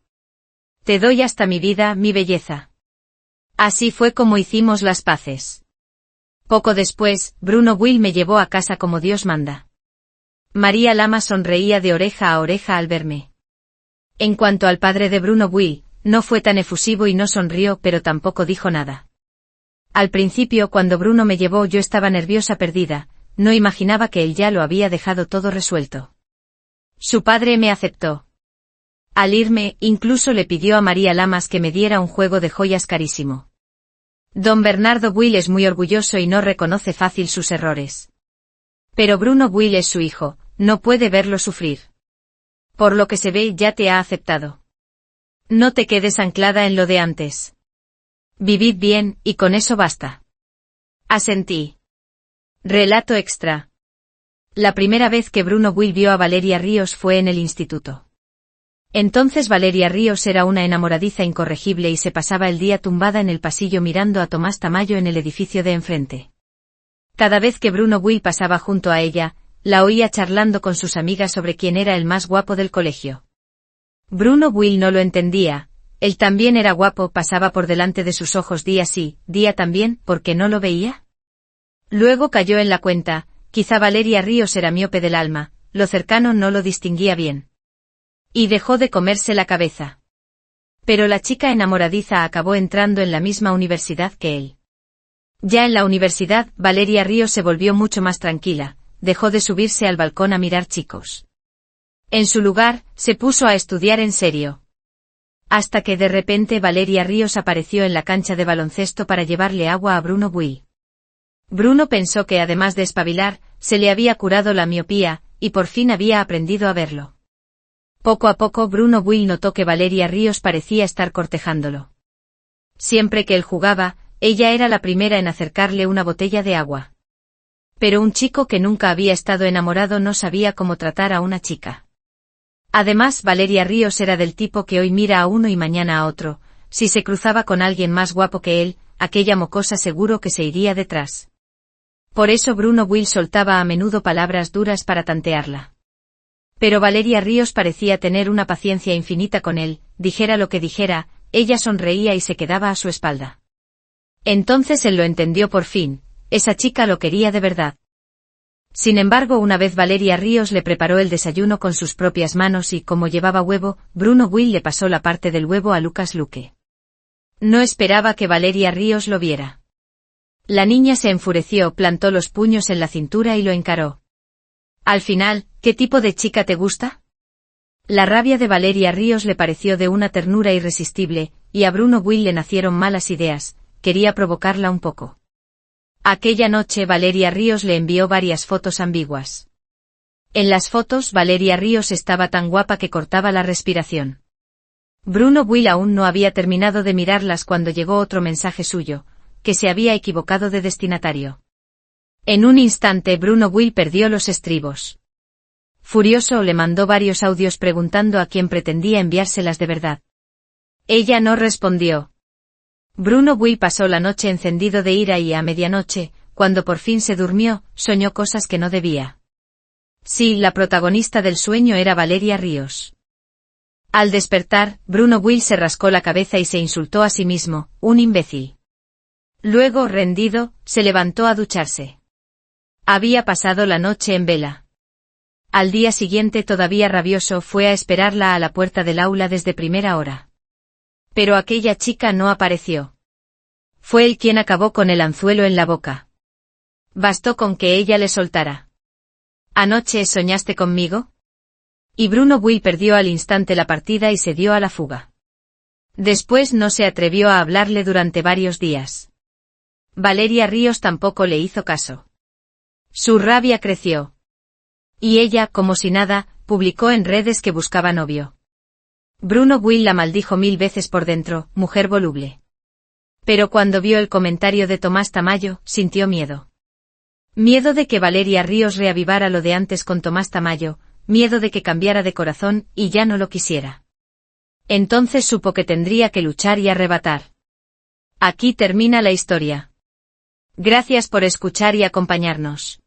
Te doy hasta mi vida, mi belleza. Así fue como hicimos las paces. Poco después, Bruno Buil me llevó a casa como Dios manda. María Lama sonreía de oreja a oreja al verme. En cuanto al padre de Bruno Buil, no fue tan efusivo y no sonrió, pero tampoco dijo nada. Al principio, cuando Bruno me llevó, yo estaba nerviosa, perdida, no imaginaba que él ya lo había dejado todo resuelto. Su padre me aceptó. Al irme, incluso le pidió a María Lamas que me diera un juego de joyas carísimo. Don Bernardo Buil es muy orgulloso y no reconoce fácil sus errores. Pero Bruno Buil es su hijo, no puede verlo sufrir. Por lo que se ve, ya te ha aceptado. No te quedes anclada en lo de antes. Vivid bien, y con eso basta. Asentí. Relato extra. La primera vez que Bruno Buil vio a Valeria Ríos fue en el instituto. Entonces Valeria Ríos era una enamoradiza incorregible y se pasaba el día tumbada en el pasillo mirando a Tomás Tamayo en el edificio de enfrente. Cada vez que Bruno Buil pasaba junto a ella, la oía charlando con sus amigas sobre quién era el más guapo del colegio. Bruno Buil no lo entendía, él también era guapo, pasaba por delante de sus ojos día sí, día también, ¿por qué no lo veía? Luego cayó en la cuenta, quizá Valeria Ríos era miope del alma, lo cercano no lo distinguía bien. Y dejó de comerse la cabeza. Pero la chica enamoradiza acabó entrando en la misma universidad que él. Ya en la universidad, Valeria Ríos se volvió mucho más tranquila, dejó de subirse al balcón a mirar chicos. En su lugar, se puso a estudiar en serio. Hasta que de repente Valeria Ríos apareció en la cancha de baloncesto para llevarle agua a Bruno Buil. Bruno pensó que además de espabilar, se le había curado la miopía, y por fin había aprendido a verlo. Poco a poco Bruno Buil notó que Valeria Ríos parecía estar cortejándolo. Siempre que él jugaba, ella era la primera en acercarle una botella de agua. Pero un chico que nunca había estado enamorado no sabía cómo tratar a una chica. Además, Valeria Ríos era del tipo que hoy mira a uno y mañana a otro, si se cruzaba con alguien más guapo que él, aquella mocosa seguro que se iría detrás. Por eso Bruno Buil soltaba a menudo palabras duras para tantearla. Pero Valeria Ríos parecía tener una paciencia infinita con él, dijera lo que dijera, ella sonreía y se quedaba a su espalda. Entonces él lo entendió por fin, esa chica lo quería de verdad. Sin embargo, una vez Valeria Ríos le preparó el desayuno con sus propias manos y como llevaba huevo, Bruno Buil le pasó la parte del huevo a Lucas Luque. No esperaba que Valeria Ríos lo viera. La niña se enfureció, plantó los puños en la cintura y lo encaró. Al final, ¿qué tipo de chica te gusta? La rabia de Valeria Ríos le pareció de una ternura irresistible, y a Bruno Buil le nacieron malas ideas, quería provocarla un poco. Aquella noche Valeria Ríos le envió varias fotos ambiguas. En las fotos Valeria Ríos estaba tan guapa que cortaba la respiración. Bruno Buil aún no había terminado de mirarlas cuando llegó otro mensaje suyo, que se había equivocado de destinatario. En un instante Bruno Buil perdió los estribos. Furioso le mandó varios audios preguntando a quién pretendía enviárselas de verdad. Ella no respondió. Bruno Buil pasó la noche encendido de ira y a medianoche, cuando por fin se durmió, soñó cosas que no debía. Sí, la protagonista del sueño era Valeria Ríos. Al despertar, Bruno Buil se rascó la cabeza y se insultó a sí mismo, un imbécil. Luego, rendido, se levantó a ducharse. Había pasado la noche en vela. Al día siguiente, todavía rabioso, fue a esperarla a la puerta del aula desde primera hora. Pero aquella chica no apareció. Fue él quien acabó con el anzuelo en la boca. Bastó con que ella le soltara. ¿Anoche soñaste conmigo? Y Bruno Buil perdió al instante la partida y se dio a la fuga. Después no se atrevió a hablarle durante varios días. Valeria Ríos tampoco le hizo caso. Su rabia creció. Y ella, como si nada, publicó en redes que buscaba novio. Bruno Will la maldijo 1000 veces por dentro, mujer voluble. Pero cuando vio el comentario de Tomás Tamayo, sintió miedo. Miedo de que Valeria Ríos reavivara lo de antes con Tomás Tamayo, miedo de que cambiara de corazón y ya no lo quisiera. Entonces supo que tendría que luchar y arrebatar. Aquí termina la historia. Gracias por escuchar y acompañarnos.